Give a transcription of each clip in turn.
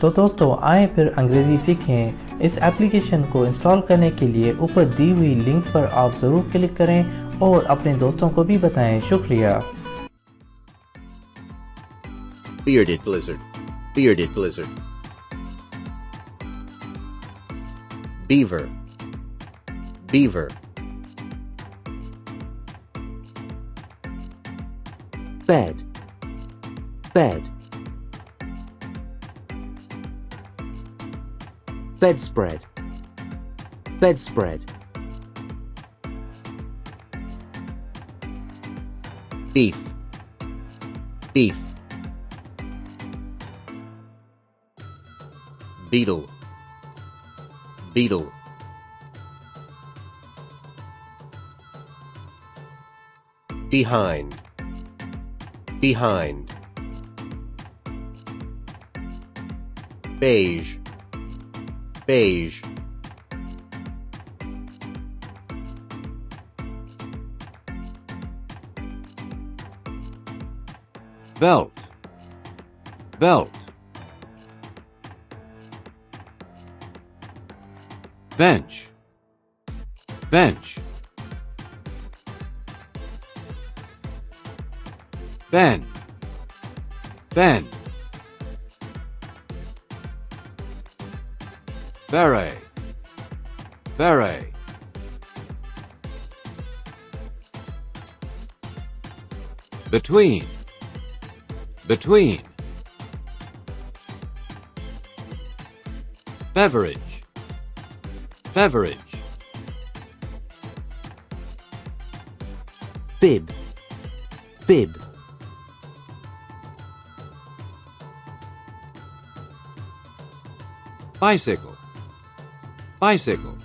تو دوستو آئیں پھر انگریزی سیکھیں۔ اس ایپلیکیشن کو انسٹال کرنے کے لیے اوپر دی ہوئی لنک پر آپ ضرور کلک کریں اور اپنے دوستوں کو بھی بتائیں۔ شکریہ۔ Bearded lizard. Bearded lizard. Beaver. Beaver. Bed. Bed. Bedspread. Bedspread. Beef. Beef. Beetle. Beetle. Behind. Behind. Beige. Beige. Belt. Belt. Bench. Bench. Bend. Bend. Beret. Beret. Between. Between. Beverage. Beverage. Bib. Bib. Bicycle. Bicycle.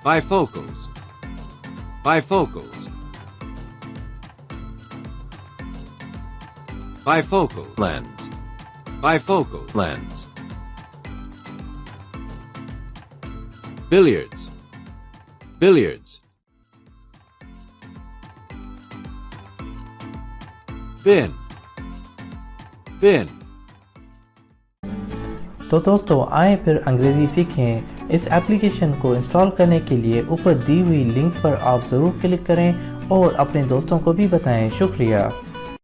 Bifocals. Bifocals. Bifocal lens. Bifocal lens. Billiards. Billiards. Bin. Bin. تو دوستو آئیں پھر انگریزی سیکھیں۔ اس application کو install کرنے کے لیے اوپر دی ہوئی لنک پر آپ ضرور کلک کریں اور اپنے دوستوں کو بھی بتائیں۔ شکریہ۔